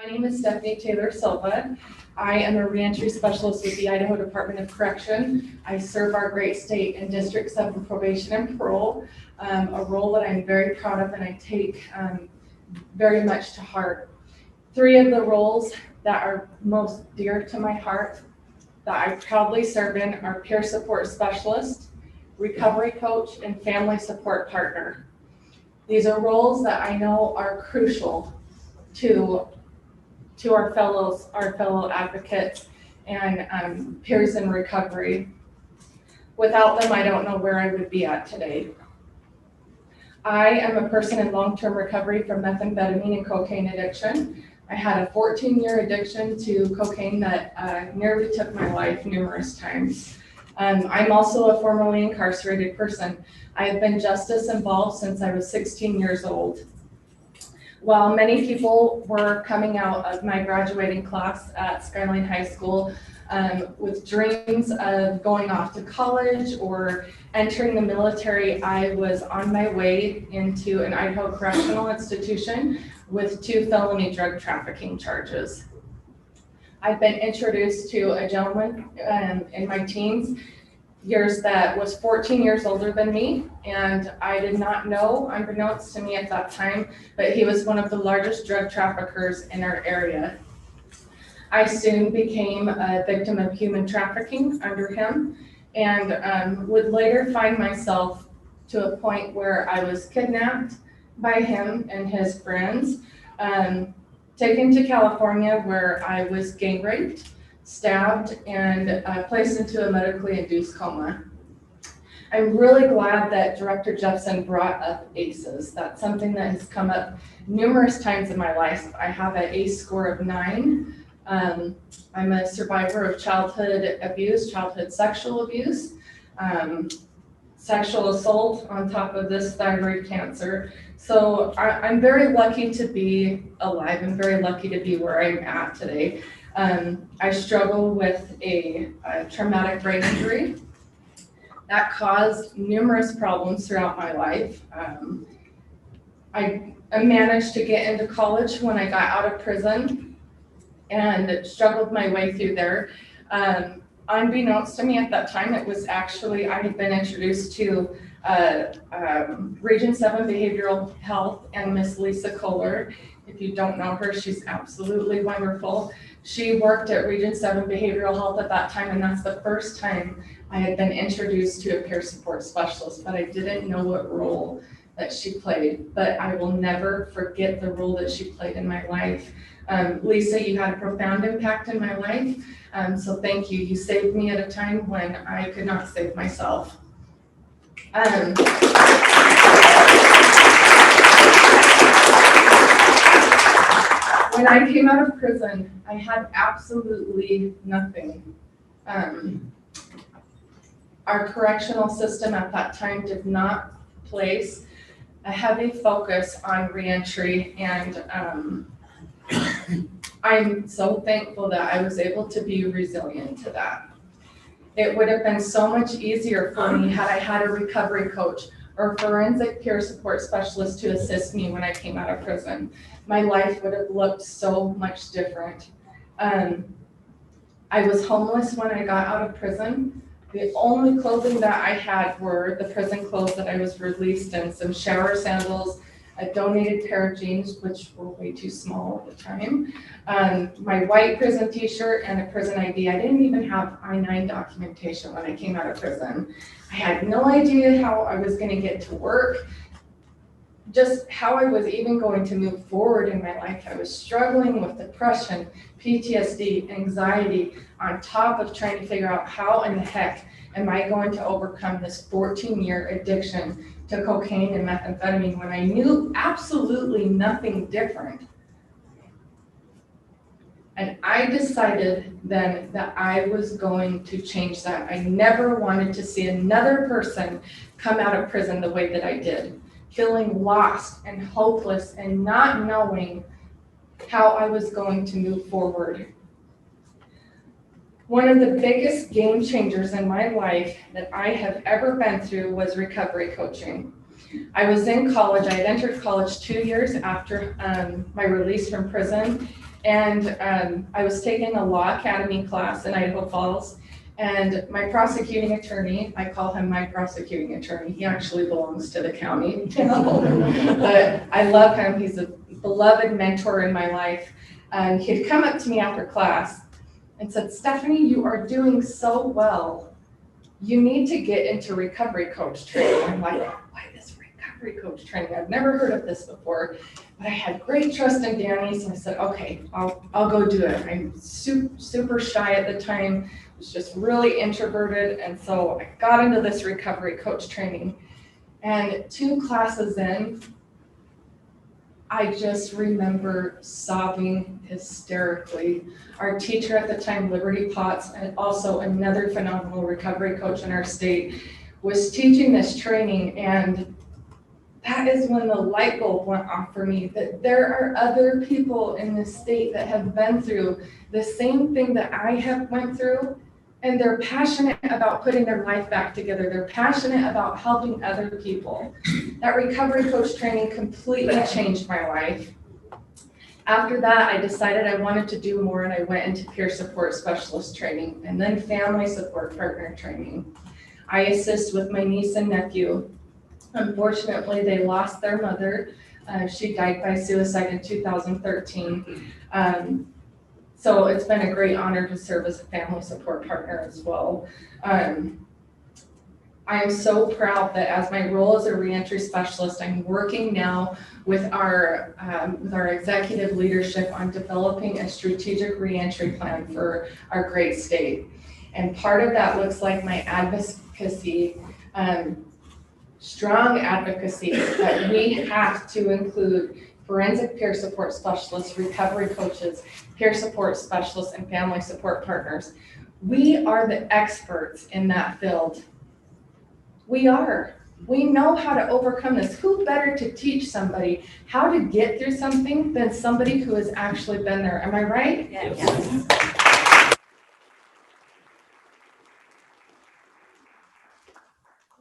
My name is Stephanie Taylor Silva. I am a reentry specialist with the Idaho Department of Correction. I serve our great state in District 7 probation and parole, a role that I'm very proud of and I take very much to heart. Three of the roles that are most dear to my heart that I proudly serve in are peer support specialist, recovery coach, and family support partner. These are roles that I know are crucial to our fellow advocates and peers in recovery. Without them, I don't know where I would be at today. I am a person in long-term recovery from methamphetamine and cocaine addiction. I had a 14-year addiction to cocaine that nearly took my life numerous times. I'm also a formerly incarcerated person. I have been justice involved since I was 16 years old. While many people were coming out of my graduating class at Skyline High School with dreams of going off to college or entering the military, I was on my way into an Idaho correctional institution with 2 felony drug trafficking charges. I've been introduced to a gentleman in my teens years that was 14 years older than me, and I did not know, unbeknownst to me at that time, but he was one of the largest drug traffickers in our area. I soon became a victim of human trafficking under him, and would later find myself to a point where I was kidnapped by him and his friends, taken to California where I was gang raped, stabbed, and placed into a medically induced coma. I'm really glad that Director Jeppesen brought up ACEs. That's something that has come up numerous times in my life. I have an ACE score of 9. I'm a survivor of childhood abuse, childhood sexual abuse, sexual assault on top of this thyroid cancer. So I'm very lucky to be alive. I'm very lucky to be where I'm at today. I struggle with a traumatic brain injury that caused numerous problems throughout my life. I managed to get into college when I got out of prison and struggled my way through there. Unbeknownst to me at that time, it was actually, I had been introduced to Region 7 Behavioral Health and Miss Lisa Kohler. If you don't know her, she's absolutely wonderful. She worked at Region 7 Behavioral Health at that time, and that's the first time I had been introduced to a peer support specialist, but I didn't know what role that she played. But I will never forget the role that she played in my life. Lisa, you had a profound impact in my life, so thank you. You saved me at a time when I could not save myself. When I came out of prison, I had absolutely nothing. Our correctional system at that time did not place a heavy focus on reentry, and I'm so thankful that I was able to be resilient to that. It would have been so much easier for me had I had a recovery coach or forensic peer support specialist to assist me when I came out of prison. My life would have looked so much different. I was homeless when I got out of prison. The only clothing that I had were the prison clothes that I was released in, some shower sandals, a donated pair of jeans, which were way too small at the time, my white prison t-shirt, and a prison ID. I didn't even have I-9 documentation when I came out of prison. I had no idea how I was going to get to work, just how I was even going to move forward in my life. I was struggling with depression, PTSD, anxiety, on top of trying to figure out how in the heck am I going to overcome this 14-year addiction to cocaine and methamphetamine when I knew absolutely nothing different. And I decided then that I was going to change that. I never wanted to see another person come out of prison the way that I did, feeling lost and hopeless and not knowing how I was going to move forward. One of the biggest game changers in my life that I have ever been through was recovery coaching. I was in college. I had entered college 2 years after my release from prison, And I was taking a law academy class in Idaho Falls, and my prosecuting attorney, I call him my prosecuting attorney, he actually belongs to the county, but I love him, he's a beloved mentor in my life. He'd come up to me after class and said, Stephanie, you are doing so well. You need to get into recovery coach training. I'm like, why this recovery coach training? I've never heard of this before, but I had great trust in Danny, so I said, okay, I'll go do it. I'm super shy at the time, was just really introverted, and so I got into this recovery coach training. And 2 classes in, I just remember sobbing hysterically. Our teacher at the time, Liberty Potts, and also another phenomenal recovery coach in our state, was teaching this training, and that is when the light bulb went off for me, that there are other people in this state that have been through the same thing that I have went through, and they're passionate about putting their life back together. They're passionate about helping other people. That recovery coach training completely changed my life. After that, I decided I wanted to do more, and I went into peer support specialist training and then family support partner training. I assist with my niece and nephew. Unfortunately, they lost their mother. She died by suicide in 2013. So it's been a great honor to serve as a family support partner as well. I am so proud that as my role as a reentry specialist, I'm working now with our executive leadership on developing a strategic reentry plan for our great state. And part of that looks like my advocacy, strong advocacy that we have to include forensic peer support specialists, recovery coaches, peer support specialists, and family support partners. We are the experts in that field. We are. We know how to overcome this. Who better to teach somebody how to get through something than somebody who has actually been there? Am I right? Yes.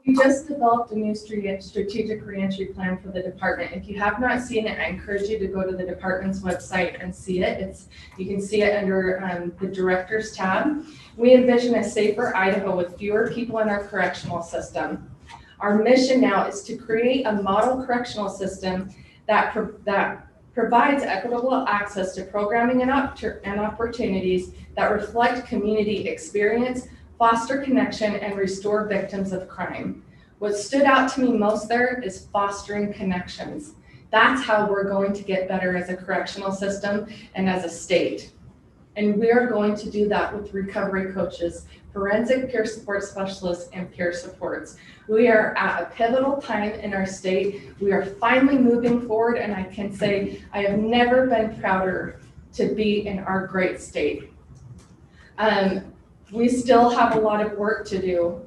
We just developed a new strategic reentry plan for the department. If you have not seen it, I encourage you to go to the department's website and see it. You can see it under the directors tab. We envision a safer Idaho with fewer people in our correctional system. Our mission now is to create a model correctional system that provides equitable access to programming and opportunities that reflect community experience, foster connection, and restore victims of crime. What stood out to me most there is fostering connections. That's how we're going to get better as a correctional system and as a state. And we are going to do that with recovery coaches, forensic peer support specialists, and peer supports. We are at a pivotal time in our state. We are finally moving forward, and I can say I have never been prouder to be in our great state. We still have a lot of work to do.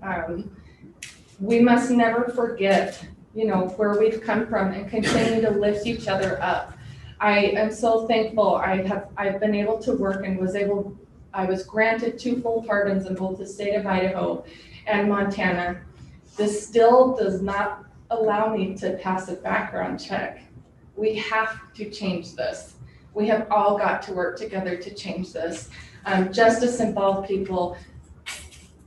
We must never forget, where we've come from and continue to lift each other up. I am so thankful I've been able to work and I was granted 2 full pardons in both the state of Idaho and Montana. This still does not allow me to pass a background check. We have to change this. We have all got to work together to change this. Justice-involved people,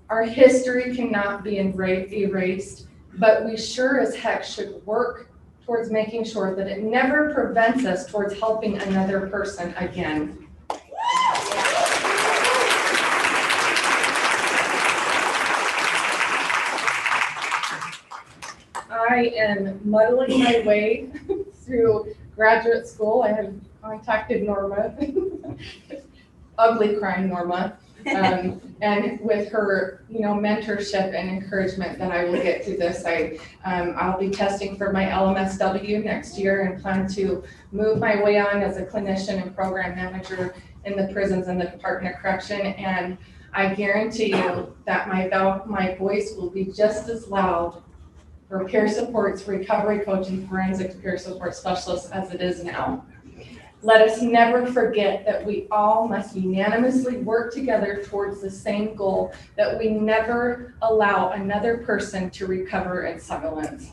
our history cannot be erased, but we sure as heck should work towards making sure that it never prevents us towards helping another person again. I am muddling my way through graduate school. I have contacted Norma, ugly crying Norma, and with her, mentorship and encouragement that I will get through this. I'll be testing for my LMSW next year and plan to move my way on as a clinician and program manager in the prisons and the Department of Correction. And I guarantee you that my voice will be just as loud for peer supports, recovery coaching, forensic peer support specialists as it is now. Let us never forget that we all must unanimously work together towards the same goal, that we never allow another person to recover in silence.